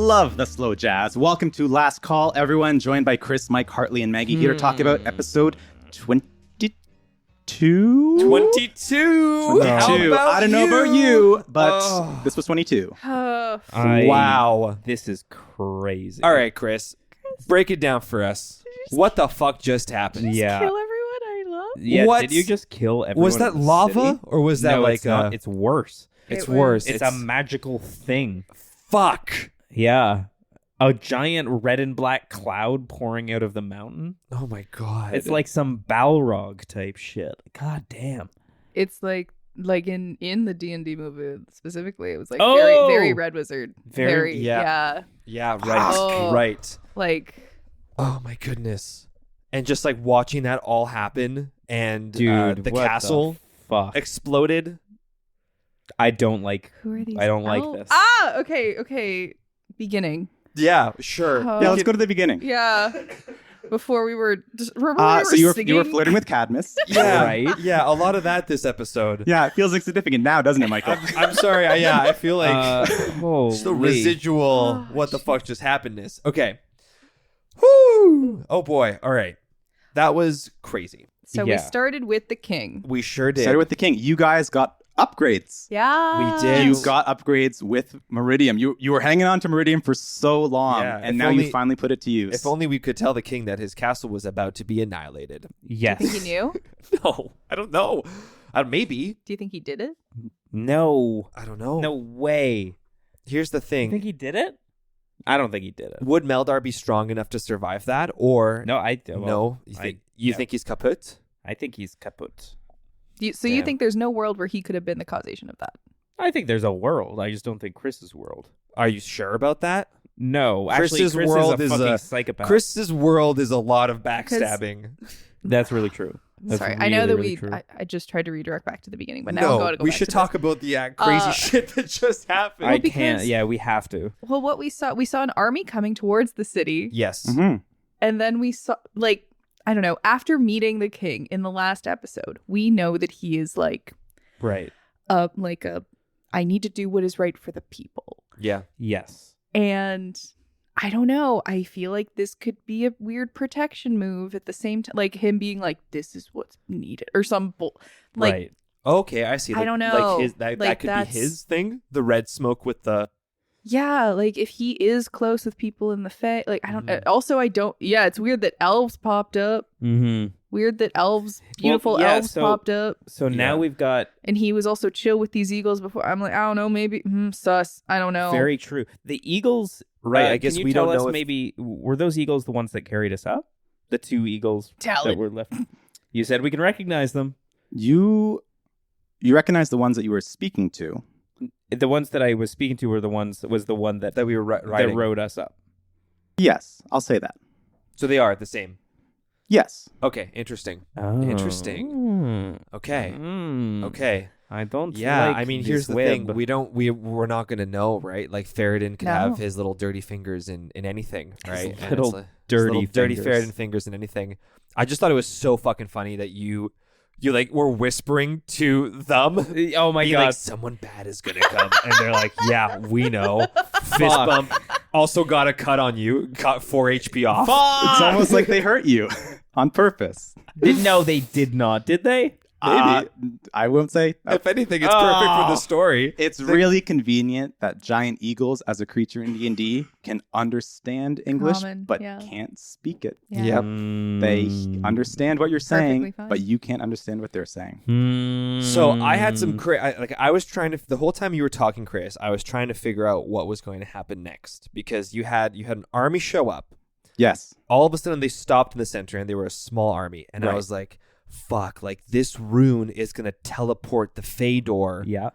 love the slow jazz. Welcome to Last Call, everyone. Joined by Chris, Mike, Hartley, and Maggie here to talk about episode 22? 22. How about I don't know about you, but this was 22. Wow. This is crazy. All right, Chris. Break it down for us. What the fuck just happened? Yeah. Kill everyone I love. Yeah. What? Did you just kill everyone? Was that in the lava city? or was that No, like it's not. It's worse. It's It was- worse. It's a magical thing. fuck. Yeah. A giant red and black cloud pouring out of the mountain. Oh my god. It's like some Balrog type shit. God damn. It's like in the D&D movie specifically. It was like Oh! very Red Wizard. Very- yeah. Yeah, right. Oh. Right. Like Oh my goodness. And just like watching that all happen and Dude, the what castle Fuck. exploded. I don't like. who are these? I don't like elves? this. Okay. Beginning. Yeah, sure. Oh. Yeah, let's go to the beginning. Yeah. Before we were just remember we were So you were singing? flirting with Cadmus. Yeah, Right? Yeah, a lot of that this episode. Yeah, it feels insignificant now, doesn't it, Michael? I'm sorry. I feel like Holy. the residual what the fuck just happened-ness. Okay. Whoo! Oh boy. All right. That was crazy. So Yeah. we started with the king. We sure did. Started with the king. You guys got upgrades. Yeah. We did. You got upgrades with Meridium. You were hanging on to Meridium for so long, Yeah, and if now only- you finally put it to use. If only we could tell the king that his castle was about to be annihilated. Yes. Do you think he knew? No, I don't know. Maybe. Do you think he did it? No. I don't know. No way. Here's the You thing. think he did it? I don't think he did it. Would Meldar be strong enough to survive that? Or No, I no? You think he's kaput? I think he's kaput. You Damn. think there's no world where he could have been the causation of that? I think there's a world. I just don't think Chris's world. Are you sure about that? No, actually, Chris's Chris world is is a fucking a- psychopath. Chris's world is a lot of backstabbing. That's really true. That's Sorry, I know really, that really true. I just tried to redirect back to the beginning, but now No, I'm going to go we back should to talk this. about the crazy shit that just happened. I because- can't. Yeah, we have to. Well, what we saw an army coming towards the city, Yes. Mhm. and then we saw I don't know, after meeting the king in the last episode, we know that he is Right. I need to do what is right for the people. Yeah. Yes. And I don't know. I feel like this could be a weird protection move at the same time. Like him being like, this is what's needed or some Right. Okay, I see. I don't know. Like his, that Like, could be that's- his thing. The red smoke with the. yeah, like if he is close with people in the Fae, like I don't. Mhm. Also, I don't. Yeah, it's weird that elves popped up. Mm-hmm. Weird that beautiful yeah, elves so- popped up, So now Yeah. we've got and he was also chill with these eagles before. I'm like, I don't know, maybe sus. I don't know. very true. The Eagles. Right, I guess can you we tell don't us know if- maybe were those Eagles the ones that carried us up? The two Eagles Talon. that were left. You said we can recognize them. You recognize the ones that you were speaking to. The ones that I was speaking to were the one that That we were that riding. rode us up. Yes, I'll say that. So they are the same. Yes. Okay, interesting. Oh. Interesting. Okay. Mm. Okay. I don't. Yeah, like I mean, this here's the web. thing: we're not gonna know, right? Like Ferrodin could No. have his little dirty fingers in anything, right? And little it's like- his dirty little dirty fingers. Ferrodin fingers in anything. I just thought it was so fucking funny that you like were whispering to them. Oh my being god! like, someone bad is gonna come, and they're like, "Yeah, we know." Fist bump. Also got a cut on you. Got 4 HP off. It's almost like they hurt you on purpose. No, they did not. Did they? Maybe. I won't say. If anything, it's perfect for the story. It's really convenient that giant eagles, as a creature in D&D, can understand English, Common, but yeah. can't speak it. Yep. They understand what you're saying, Perfectly fine. but you can't understand what they're saying. So I had some I was trying to the whole time you were talking, Chris. I was trying to figure out what was going to happen next because you had an army show up. Yes. All of a sudden, they stopped in the center and they were a small army, and I Right. was like, "Fuck! Like this rune is gonna teleport the Fëdor Yeah.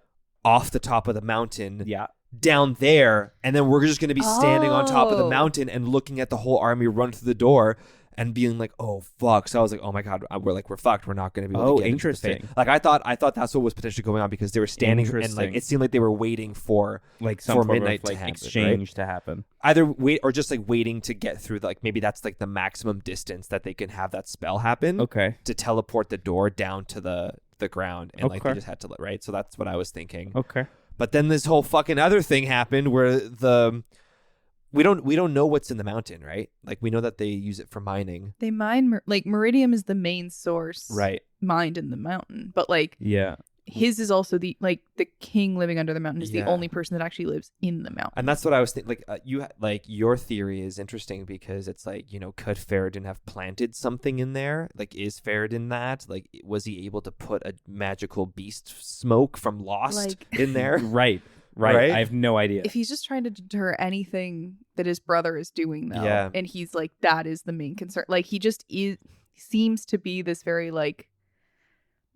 off the top of the mountain Yeah. down there, and then we're just gonna be standing on top of the Oh. mountain and looking at the whole army run through the door." And being like, oh fuck! So I was like, oh my god, we're fucked. We're not going to be able Oh, to get into the interesting. Fëdor. Like I thought that's what was potentially going on because they were standing and like Interesting. it seemed like they were waiting for Like some for form midnight of like to happen, exchange to happen. either wait or just like waiting to get through. Like maybe that's like the maximum distance that they can have that spell happen Okay. to teleport the door down to the ground, and like they Okay. just had to right. So that's what I was thinking. Okay. But then this whole fucking other thing happened where We don't know what's in the mountain, right? Like we know that they use it for mining. They mine like Meridium is the main source, Right. mined in the mountain, but like Yeah. his is also the king living under the mountain is the Yeah. only person that actually lives in the mountain. And that's what I was thinking. Like your theory is interesting because it's like, could Faradin have planted something in there? Like, is Faradin that? Like, was he able to put a magical beast smoke from Lost in there? Right. Right? I have no idea. If he's just trying to deter anything that his brother is doing, though, Yeah. and he's like, that is the main concern. Like, he just seems to be this very like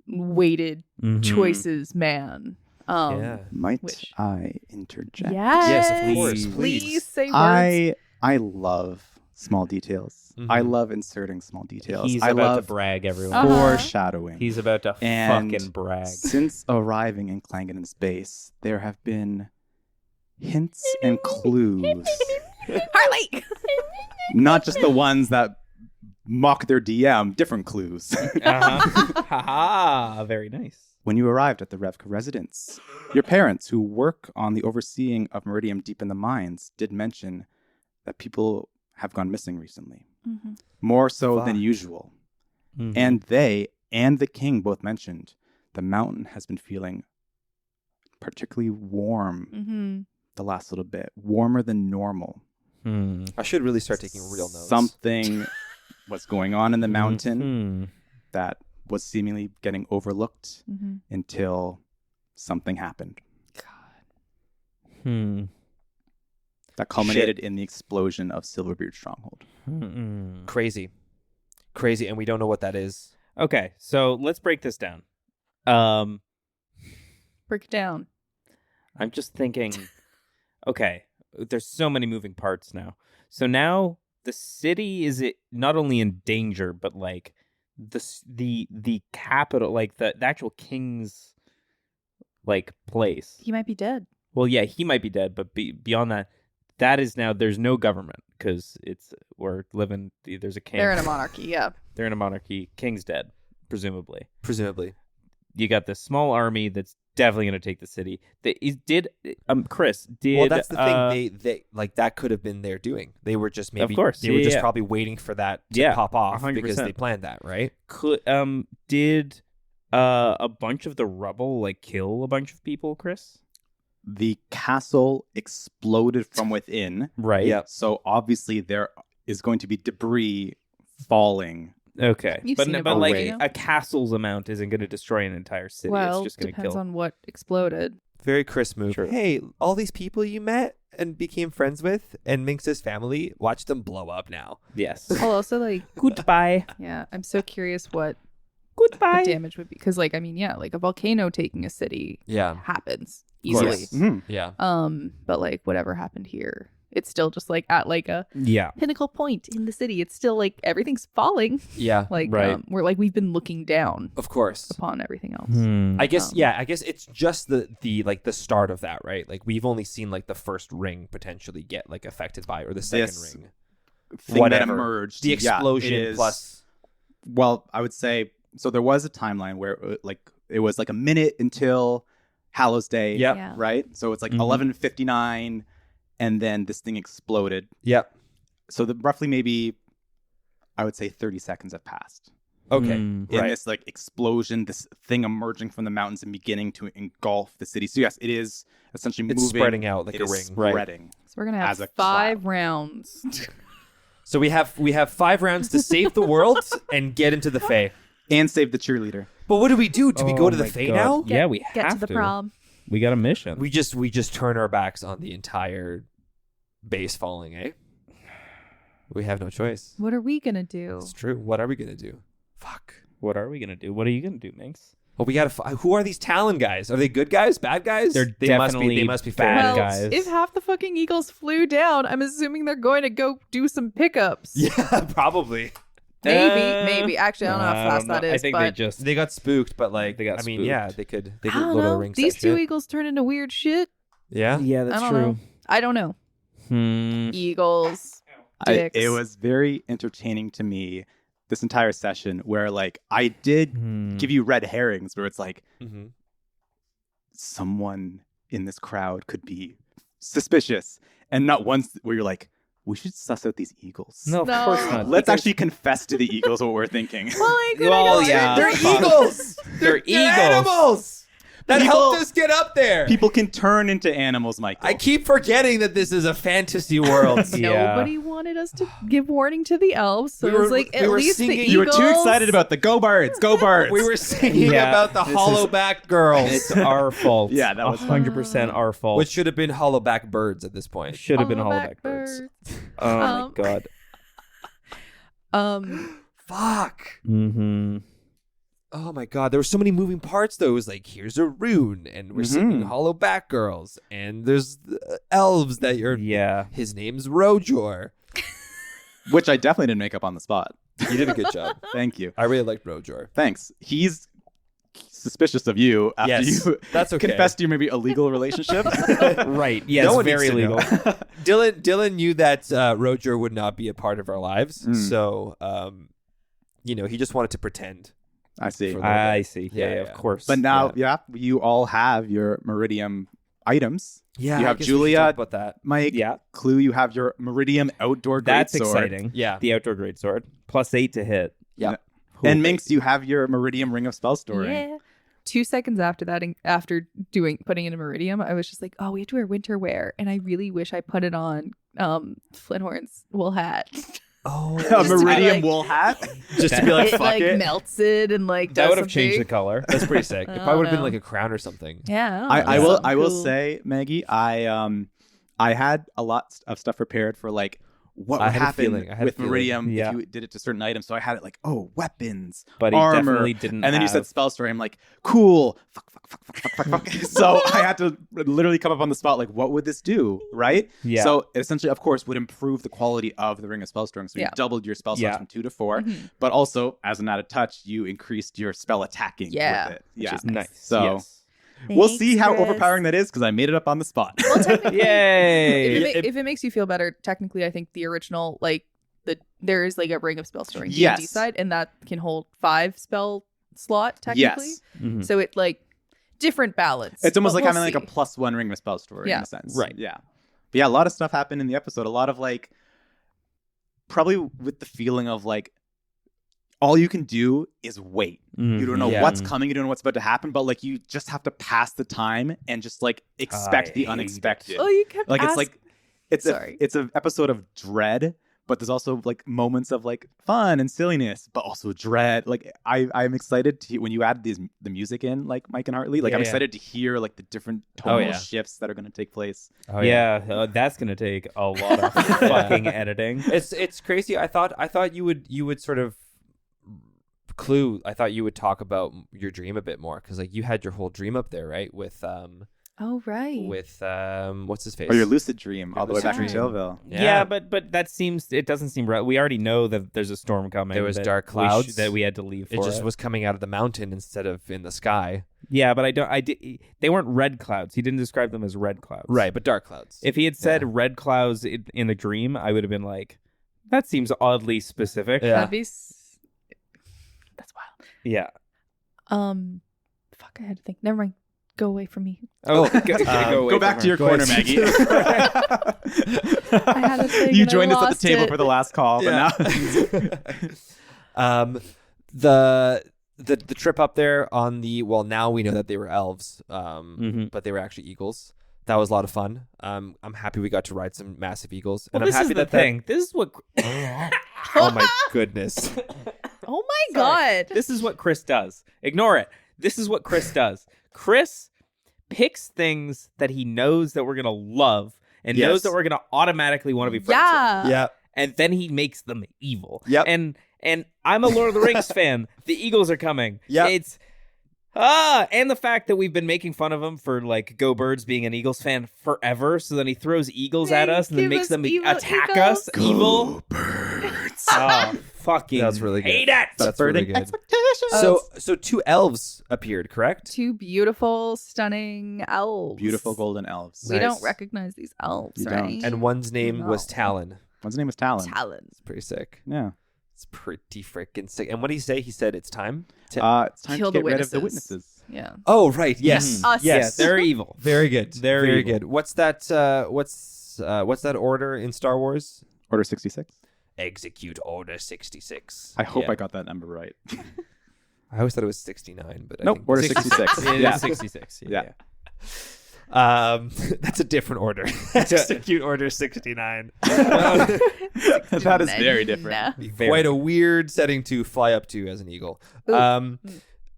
weighted Mhm. choices man. Yeah. Might Which- I interject? Yes, Yes, of course, Please say words. I love small details. Mhm. I love inserting small details. He's I about love to brag, everyone. Uh-huh. foreshadowing. He's about to And fucking brag. Since arriving in Clangeddon's base, there have been hints and clues. Harley. Not just the ones that mock their DM, different clues. Uh-huh. Ha-ha. Very nice. When you arrived at the Revka residence, your parents, who work on the overseeing of Meridium deep in the mines, did mention that people have gone missing recently. Mm-hmm. More so Fuck. than usual. Mhm. And they and the king both mentioned the mountain has been feeling particularly warm Mm-hmm. the last little bit, warmer than normal. Hmm. I should really start taking real notes. Something was going on in the mountain Mhm. that was seemingly getting overlooked Mm-hmm. until something happened Hmm. that culminated in the explosion of Silverbeard Stronghold. Mm-mm. Crazy, and we don't know what that is. Okay, so let's break this down. Break it down. I'm just thinking, okay, there's so many moving parts now. So now the city is it not only in danger, but like the capital, like the actual king's like place. He might be dead. Well, yeah, he might be dead, but beyond that, that is now there's no government because we're living. There's a king. They're in a monarchy. Yeah. They're in a monarchy. King's dead, presumably. Presumably. You got this small army that's definitely going to take the city. Chris did. Well, that's the thing. They like that could have been their doing. They were just maybe. Of course, They were yeah, just yeah. probably waiting for that to Yeah, pop off 100%. because they planned that, right? Did a bunch of the rubble like kill a bunch of people, Chris? The castle exploded from within. Right. Yep. So obviously there is going to be debris falling. Okay. You've But seen a but like volcano? a castle's amount isn't going to destroy an entire city. Well, it's just going to depends kill. on what exploded. Very Chris move. True. Hey, all these people you met and became friends with and Minx's family, watch them blow up now. Yes. I'll also like, Goodbye. yeah, I'm so curious what Goodbye. the damage would be because, like, I mean, yeah, like a volcano taking a city Yeah. happens course. easily. Mhm. Yeah. But like whatever happened here, it's still just like at like a Yeah. pinnacle point in the city. It's still like everything's falling. Yeah. Like Right. we've been looking down Of course. upon everything else. Hmm. I guess Um, I guess it's just the like the start of that, right? Like we've only seen like the first ring potentially get like affected by or the second This ring. Thing Whatever. that emerged. The Yeah, explosion it is- plus Well, I would say so. There was a timeline where it was like a minute until Hallows Day. Yep. Yeah. Right. So it's like Mhm. 11:59, and then this thing exploded. Yep. So roughly maybe I would say 30 seconds have passed Okay. Hmm. in Right. this like explosion, this thing emerging from the mountains and beginning to engulf the city. So yes, it is essentially It's moving. spreading out like It a is ring. spreading. So we're gonna As have a 5 cloud. rounds. So we have 5 rounds to save the world and get into the Fae. And save the cheerleader. But what do we do? Do we go to the my Fae God. now? Yeah, we Get have to the prom. We got a mission. We just turn our backs on the entire base falling, eh? We have no choice. What are we gonna do? It's true. What are we gonna do? Fuck. What are we gonna do? What are you gonna do, Minx? Well, we gotta. Who are these Talon guys? Are they good guys? Bad guys? They're They definitely must be bad fair. Well, guys. if half the fucking eagles flew down, I'm assuming they're going to go do some pickups. Yeah, probably. Maybe. Actually, I don't know how I fast don't that know. is. I think but they just They got spooked, but like, They got I mean, yeah, spooked. they could I don't Lord of the know. Rings. These type 2 shit. eagles turn into weird shit. Yeah. Yeah, I that's don't true. know. I don't know. Eagles. Dicks. It was very entertaining to me this entire session where like I did Hmm. give you red herrings where it's like Mm-hmm. someone in this crowd could be suspicious, and not once where you're like, we should suss out these eagles. No, of No. course not. Let's Because- actually confess to the eagles what we're thinking. Well, yeah. They're Fuck. eagles. They're eagles. Animals. That People- helped us get up there. People can turn into animals, Michael. I keep forgetting that this is a fantasy world. Yeah. Nobody wanted us to give warning to the elves, so We it was were- like we at were least the singing- eagles. You were too excited about the go birds, go birds. We were singing Yeah, about the this is- hollowback girls, It's our fault. Yeah, that was 100% our fault. which should have been hollowback birds at this point. should have been Hollowback hollowback birds. birds. Oh Um, my god. Fuck. Mm-hmm. Oh my god, there were so many moving parts though. It was like, here's a rune, and we're singing Mhm. hollowback girls, and there's elves that you're. Yeah. His name's Rojor. Which I definitely didn't make up on the spot. You did a good job. Thank you. I really liked Rojor. Thanks. He's suspicious of you after Yes, you that's okay. confessed to your maybe illegal relationship. Right. Yes, No one very needs to know. legal. Dylan knew that Roger would not be a part of our lives, Mm. so he just wanted to pretend. I see. For I see. Yeah, Yeah, yeah. of course. But now, yeah, you all have your Meridium items. Yeah, You I have guess we should Julia. talk about that. Mike, Yeah. Clue, you have your Meridium outdoor That's greatsword. exciting. Yeah, The outdoor greatsword. +8 to hit. yeah. And Minx, you have your Meridium Ring of Spell Storing. Yeah. 2 seconds after that, after putting in a meridium, I was just like, "Oh, we have to wear winter wear," and I really wish I put it on Flinthorn's wool hat. Oh, A Just to be Meridium like- wool hat. just to be like, it fuck it. melts it and like That does would have changed the something. color. That's pretty sick. It I probably don't would have been know. like a crown or something. Yeah, I know, will. something I will cool. say, Maggie, I had a lot of stuff prepared for like what I would had a happen feeling. I had a with feeling. Meridium Yeah. if you did it to certain items. So I had it like, oh, weapons, But he armor, definitely didn't and then you have- said spell story. I'm like, cool. Fuck. So I had to literally come up on the spot like, what would this do, right? Yeah. So it essentially, of course, would improve the quality of the Ring of Spell Storing. So you Yeah. doubled your spell slots Yeah. from 2 to 4, Mhm. but also as an added touch, you increased your spell attacking Yeah, with it. which Yeah. is Nice. So Yes. we'll see Thanks, how Chris. overpowering that is because I made it up on the spot. Well, technically, Yay. if it makes you feel better, technically, I think the original, like there is like a Ring of Spell Storing D&D Yes. side, and that can hold 5 spell slot technically. Yes. Mhm. So it like different balance. It's almost but like we'll having like a see. +1 Ring of Spell Story in Yeah. a sense. Right. Yeah. But yeah, a lot of stuff happened in the episode. A lot of like, probably with the feeling of like, all you can do is wait. You don't know Yeah. what's coming. You don't know what's about to happen. But like, you just have to pass the time and just like expect I the hate unexpected. Oh, you kept Like it's ask- like it's Sorry. it's an episode of dread, but there's also like moments of like fun and silliness, but also dread. Like I'm excited to when you add the music in, like Mike and Hartley. Like Yeah, I'm yeah. excited to hear like the different tonal yeah. shifts that are going to take place. Oh, yeah, that's gonna take a lot of fucking editing. It's crazy. I thought you would sort of Clue. I thought you would talk about your dream a bit more because like you had your whole dream up there, right? With Oh right. what's his face? Or your lucid dream, all the way lucid back from dream. Tailville. Yeah, but it doesn't seem right. We already know that there's a storm coming. There was that dark we clouds. that we had to leave for. it just was coming out of the mountain instead of in the sky. Yeah, but they weren't red clouds. He didn't describe them as red clouds. Right, but dark clouds. If he had said red clouds in the dream, I would have been like, that seems oddly specific. Yeah. That'd be that's wild. Yeah. Fuck, I had to think. Never mind. Go away from me. Oh, go away Go back from to your her. corner, Maggie. I had a thing You and I joined us at lost the table it. for the last call, Yeah. but now The trip up there on the now we know that they were elves, Mhm. but they were actually eagles. That was a lot of fun. I'm happy we got to ride some massive eagles, Well, and I'm this happy is the that thing. This is what. Oh my goodness! Oh my god. This is what Chris does. Ignore it. This is what Chris does. Chris picks things that he knows that we're gonna love and Yes. knows that we're gonna automatically want to be friends with. Yeah. And then he makes them evil. Yep. And I'm a Lord of the Rings fan. The Eagles are coming. Yep. It's and the fact that we've been making fun of him for like Go Birds being an Eagles fan forever. So then he throws eagles at us and then Give makes us them evil attack eagles. us. Evil. Oh, fucking That's really good. hate it. That's really good. expectations. So 2 elves appeared, correct? 2 beautiful, stunning elves. Beautiful golden elves. We Nice. don't recognize these elves, You right? don't. And one's name was No. Talon. One's name is Talon. Talon. It's pretty sick. Yeah. It's pretty freaking sick. And what did he say? He said it's time. It's time Kill to the get rid of the witnesses. witnesses. Yeah. Oh, right. Yes. Us. Yes. Yeah, they're evil. Very good. They're Very evil. good. What's that? What's that order in Star Wars? Order 66. Execute Order 66. I hope Yeah. I got that number right. I always thought it was 69, but Nope, I think Order 66. It Yeah. is 66. Yeah. That's a different order. Execute Order 69. That is very different. Quite a weird setting to fly up to as an eagle. Ooh.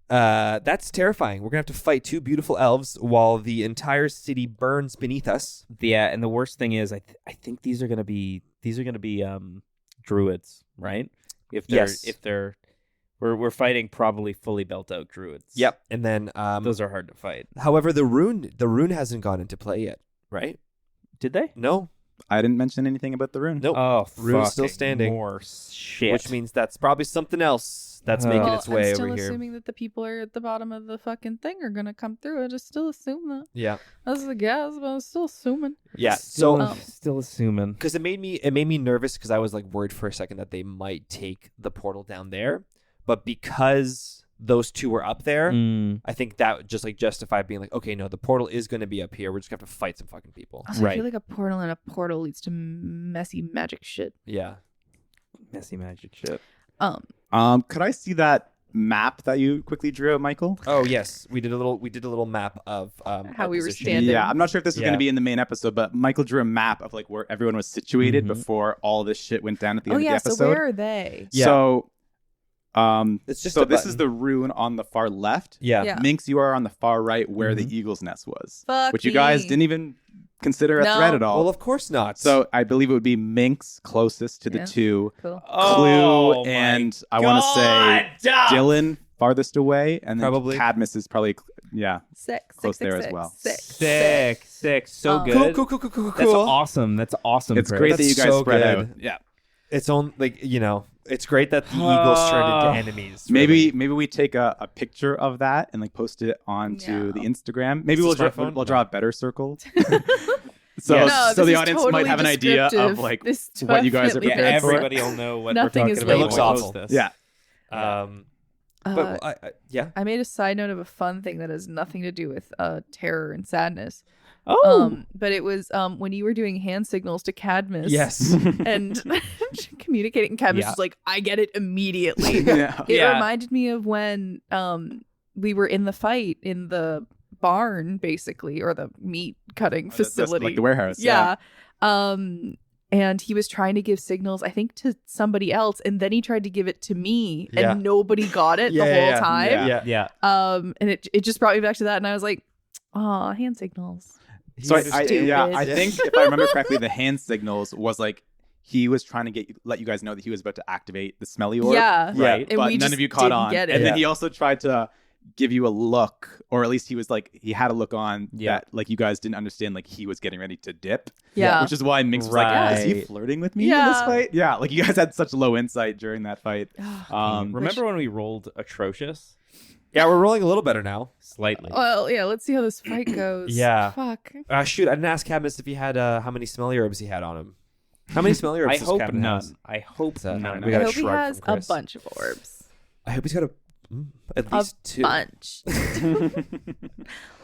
That's terrifying. We're gonna have to fight two beautiful elves while the entire city burns beneath us. Yeah, and the worst thing is, I think these are gonna be druids, right? If they're we're fighting probably fully built out druids. Yep. And then Those are hard to fight. however, the rune hasn't gone into play yet, right? Did they? No. I didn't mention anything about the rune. Nope. Oh, Rune's still fucking standing. More shit. Which means that's probably something else that's making Well, its way I'm still over here. assuming that the people are at the bottom of the fucking thing are gonna come through. I just still assume that. Yeah. That's a guess, but I'm still assuming. Yeah. Still, So still assuming. because it made me nervous because I was like worried for a second that they might take the portal down there, but because those two were up there, I think that just like justified being like, okay, no, the portal is going to be up here. We're just gonna have to fight some fucking people. Also, I Right. feel like a portal and a portal leads to messy magic shit. Yeah. Messy magic shit. Could I see that map that you quickly drew, Michael? Oh yes, we did a little map of How our we were position. standing. Yeah, I'm not sure if this is going Yeah. to be in the main episode, but Michael drew a map of like where everyone was situated before all this shit went down at the Oh end yeah, of the so episode. where are they? Yeah. So, It's just so a this button. is the rune on the far left. Yeah. Yeah. Minx, you are on the far right where the eagle's nest was, Fuck which you guys me. didn't even consider a No. threat at all. Well, of course not. So I believe it would be Minx closest to the Yeah. two, Cool. Clue, and I want to say God! Dylan farthest away, and then Probably. Cadmus is probably Sick. Close sick, there sick, as well. Sick. Sick. So Um, good. Cool. That's awesome. That's awesome. It's Chris. great that you That's guys so spread good. out. Yeah. It's on like it's great that the eagles turned into enemies. Maybe really. we take a picture of that and like post it onto No. the Instagram. Maybe Is we'll this my phone? we'll draw a better circle. Yeah. So No, so this the is audience totally might have an idea of descriptive. like This what you guys are definitely Yeah, prepared is. for. everybody will know what Nothing we're is talking about. labeled. when we It looks post awful. this. Yeah. But yeah. I made a side note of a fun thing that has nothing to do with terror and sadness. Oh. But it was when you were doing hand signals to Cadmus. Yes. And communicating, Cadmus Yeah. was like, "I get it immediately." Yeah. It Yeah. reminded me of when we were in the fight in the barn, basically, or the meat cutting That's facility, like the warehouse. Yeah. And he was trying to give signals, I think, to somebody else, and then he tried to give it to me, Yeah. and nobody got it the Yeah, whole yeah, time. yeah. Yeah. And it just brought me back to that, and I was like, "Aw, hand signals." So I Stupid. think if I remember correctly, the hand signals was like he was trying to let you guys know that he was about to activate the smelly orb. Yeah. Right. And but we none just of you caught didn't on. get it. And then Yeah. he also tried to give you a look, or at least he was like he had a look on Yeah. that like you guys didn't understand, like he was getting ready to dip. Yeah. Which is why Minx was like, is he Right. flirting with me in this Yeah. fight? Yeah. Like you guys had such low insight during that fight. Remember when we rolled atrocious? Yeah, we're rolling a little better now. Slightly. Well, yeah, let's see how this fight goes. Yeah. Fuck. Shoot, I didn't ask Cadmus if he had how many smelly herbs he had on him. How many smelly herbs I does hope Cadmus none. has? I hope So, none. we I got a hope he shrug has from a Chris. bunch of orbs. I hope he's got at least two. Bunch.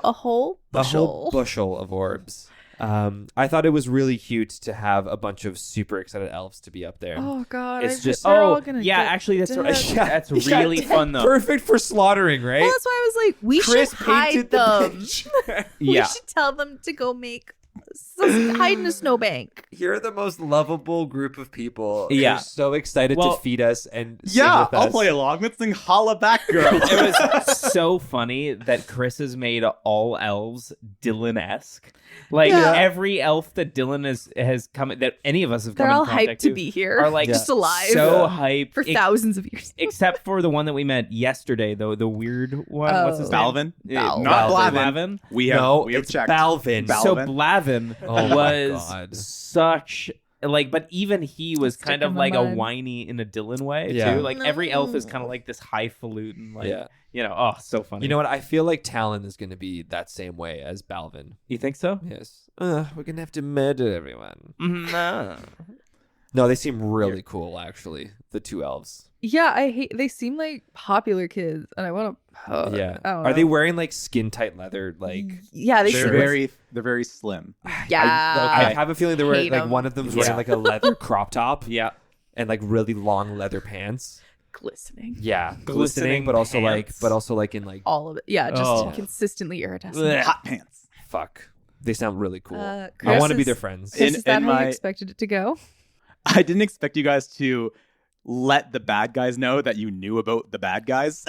A whole A whole bushel of orbs. I thought it was really cute to have a bunch of super excited elves to be up there. Oh god. It's just they're all oh gonna yeah, get actually that's dead. that's Yeah, really fun though. Perfect for slaughtering, right? Well, that's why I was like, we Chris should hide painted the them. picture. We Yeah. should tell them to go make hide in a snowbank. You're the most lovable group of people. Yeah. You're so excited Well, to feed us and sing Yeah, with us. I'll play along. Let's sing Holla Back Girl. It was so funny that Chris has made all elves Dylan-esque. Like Yeah. every elf that Dylan has come that any of us have come They're all in contact hyped to be here. are like just alive. so hyped for thousands of years. except for the one that we met yesterday, though the weird one. What's his name? Balvin? Balvin. Not Balvin. Blavin. We have No, we have it's checked. Balvin. Balvin. So Blavin Oh my was God. such like, but even he was Stick kind in of my like a mind. whiny in a Dylan way Yeah. too. Like every elf is No. kind of like this highfalutin, like Yeah. you know. Oh, so funny. You know what? I feel like Talon is going to be that same way as Balvin. You think so? Yes. We're going to have to murder everyone. No. No, they seem really cool, actually. The 2 elves. Yeah, they seem like popular kids, and I want to. Yeah. I don't Are they know. wearing like skin tight leather? Like, Yeah, they They're seem they're very slim. Yeah. I have a feeling they're wearing Hate like 'em. one of them's Yeah. wearing like a leather crop top Yeah. and like really long leather pants. glistening. Yeah, Glistening glistening, but also pants. like in like All of it. Yeah, just Oh. consistently iridescent. Blech. Hot pants. fuck. They sound really cool. I Chris, want to be is- their friends. Chris, In- is that in how my- you expected it to go? I didn't expect you guys to let the bad guys know that you knew about the bad guys.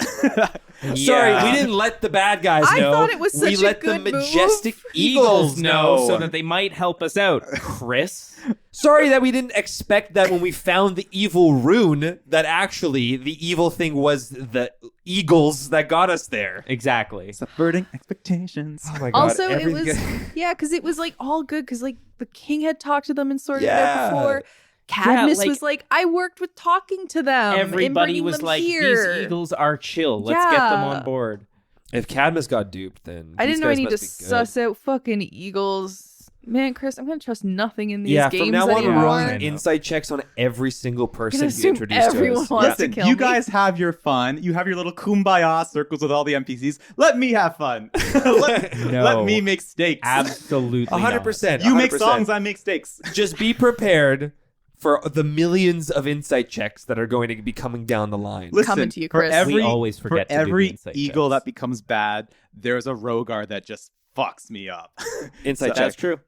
Sorry, we didn't let the bad guys I know. thought it was we such a let good the move. majestic Eagles eagles know so that they might help us out, Chris. Sorry that we didn't expect that when we found the evil rune, that actually the evil thing was the eagles that got us there. Exactly. Subverting expectations. Oh my god. Also, it everything- was because it was like all good because like the king had talked to them and sorted it Yeah. out before. Cadmus like- was like, I worked with talking to them. and Everybody bringing was them like, here. these eagles are chill. Let's get them Yeah. on board. If Cadmus got duped, then I these didn't know I guys need to must be good. suss out fucking eagles. Man, Chris, I'm gonna trust nothing in these Yeah, games from now on, anymore. we're I on know. insight checks on every single I'm person gonna you assume introduce to everyone us. wants to Listen, kill you me. guys have your fun. You have your little kumbaya circles with all the NPCs. Let me have fun. let me make steaks. Absolutely 100%. You make 100%. songs, I make steaks. Just be prepared for the millions of insight checks that are going to be coming down the line. Listen, Coming to you, for Chris. every, We always forget for to do the every insight eagle checks. that becomes bad, there's a Rogar that just fucks me up. Insight That's check. true.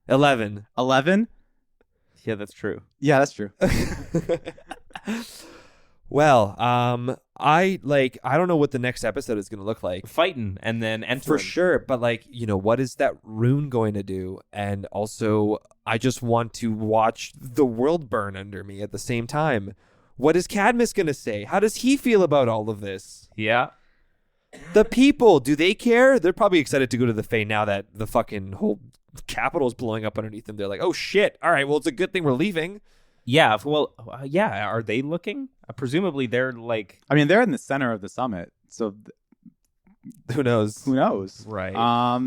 11. 11? Yeah, that's true. Yeah, that's true. Well, I don't know what the next episode is going to look like. Fighting and then entering. For sure, but like, what is that rune going to do? And also, I just want to watch the world burn under me at the same time. What is Cadmus going to say? How does he feel about all of this? Yeah. The people, do they care? They're probably excited to go to the Fae now that the fucking whole capital is blowing up underneath them. They're like, oh shit, all right, well, it's a good thing we're leaving. Yeah. Well, yeah. Are they looking? Presumably they're like. I mean, they're in the center of the summit, so Who knows? who knows? Right.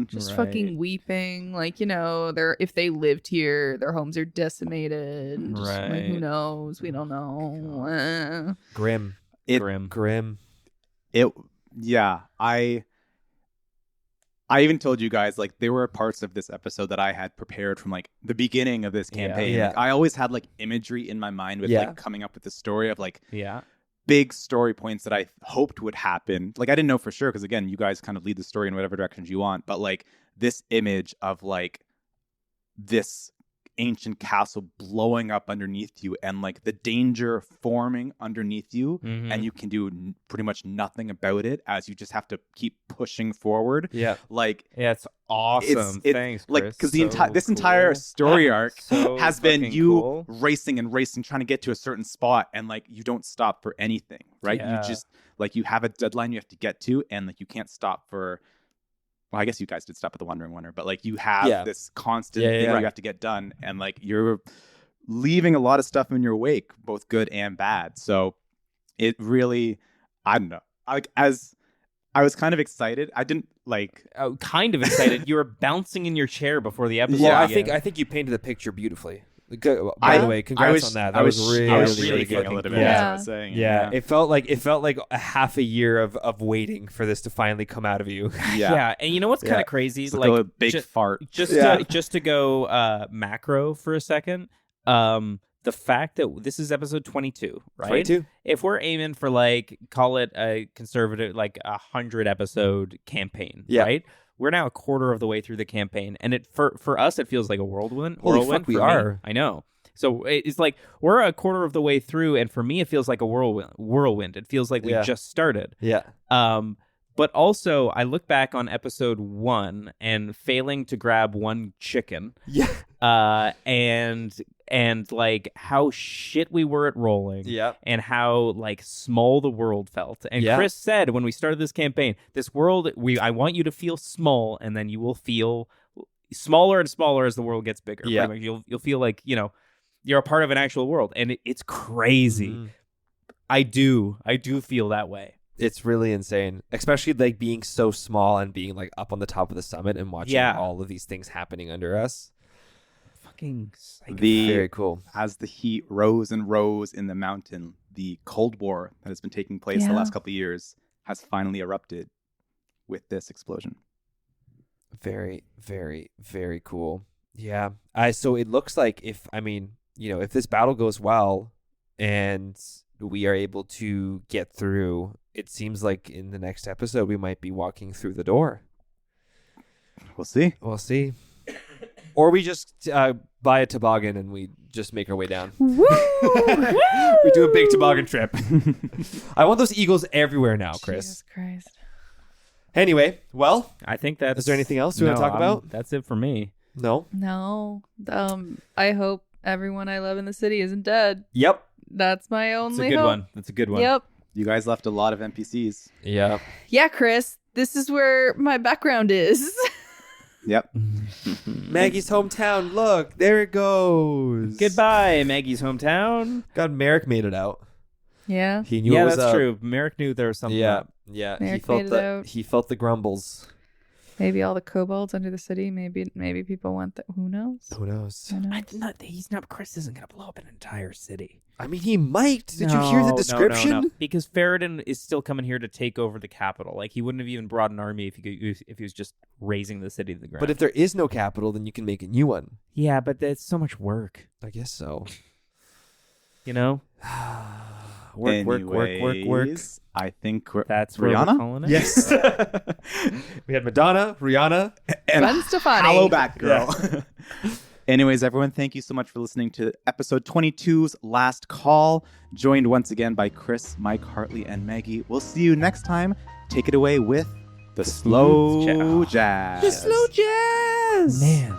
Just Right. fucking weeping, like they're if they lived here, their homes are decimated. And just, like, who Right. knows? We don't know. Grim. Grim. Yeah, I even told you guys, like, there were parts of this episode that I had prepared from, like, the beginning of this Yeah. campaign. Yeah. Like, I always had, like, imagery in my mind with, Yeah. like, coming up with the story of, like, Yeah. big story points that I hoped would happen. Like, I didn't know for sure because, again, you guys kind of lead the story in whatever directions you want. But, like, this image of, like, this ancient castle blowing up underneath you and, like, the danger forming underneath you, Mhm. and you can do pretty much nothing about it as you just have to keep pushing forward. Yeah. Like, Yeah, it's awesome. it's Thanks, like, Chris. because So this entire cool. story arc So has been fucking you cool. racing and racing, trying to get to a certain spot, and like you don't stop for anything, right? Yeah. You just like you have a deadline you have to get to, and like you can't stop for. Well, I guess you guys did stop at the Wandering Wonder, but like you have Yeah. this constant Yeah, thing yeah. that you have to get done, and like you're leaving a lot of stuff in your wake, both good and bad. So it really, I don't know. As I was kind of excited, I didn't like. Kind of excited. You were bouncing in your chair before the episode. Well, began. I think you painted the picture beautifully. By I- the way, congrats on that. That was really, I was really, really good. feeling it, as Yeah. I was saying. Yeah, it felt like a half a year of waiting for this to finally come out of you. yeah. And you know what's kind Yeah. of crazy? It's like a big ju- fart. just Yeah. to go macro for a second. The fact that this is episode 22, right? 22? If we're aiming for like call it a conservative like 100 episode campaign, Yeah. right? We're now a quarter of the way through the campaign, and it for us it feels like a whirlwind. Holy whirlwind fuck, we for me. are. I know. So it's like we're a quarter of the way through, and for me it feels like a whirlwind. It feels like we Yeah. just started. Yeah. But also, I look back on episode 1 and failing to grab one chicken, Yeah. and like how shit we were at rolling, Yeah. and how like small the world felt. And Yeah. Chris said when we started this campaign, this world, I want you to feel small, and then you will feel smaller and smaller as the world gets bigger. Yeah. Pretty much. You'll feel like you're a part of an actual world, and it's crazy. Mhm. I do feel that way. It's really insane, especially like being so small and being like up on the top of the summit and watching Yeah. all of these things happening under us. fucking psycho. Very cool. As the heat rose and rose in the mountain, the Cold War that has been taking place the Yeah. last couple of years has finally erupted with this explosion. Very, very, very cool. Yeah. So it looks like if this battle goes well and we are able to get through, it seems like in the next episode we might be walking through the door. We'll see. We'll see. Or we just buy a toboggan and we just make our way down. Woo! We do a big toboggan trip. I want those eagles everywhere now, Chris. Jesus Christ. Anyway, well, I think that's... is there anything else we want to talk about? That's it for me. No? No. I hope everyone I love in the city isn't dead. Yep. That's my That's only a good hope. one. That's a good one. Yep. You guys left a lot of NPCs. Yeah. Yeah, Chris. This is where my background is. Yep. Maggie's hometown. Look, there it goes. Goodbye, Maggie's hometown. God, Merrick made it out. Yeah. He knew Yeah, it was that's up. true. Merrick knew there was something Yeah. up. Yeah. Merrick made it out. He felt the grumbles. Maybe all the kobolds under the city. Maybe people want that. Who knows? Who knows? Who knows? Chris isn't going to blow up an entire city. I mean, he might. Did you hear the description? No. Because Ferrodin is still coming here to take over the capital. Like, he wouldn't have even brought an army if he was just raising the city to the ground. But if there is no capital, then you can make a new one. Yeah, but that's so much work. I guess so. You know? Work. I think we're... That's where Rihanna? we're calling it. Yes. We had Madonna, Rihanna. and Gwen Stefani. Hello back, girl. Anyways, everyone, thank you so much for listening to episode 22's Last Call, joined once again by Chris, Mike, Hartley, and Maggie. We'll see you next time. Take it away with the slow Smooth jazz. The slow jazz. Man.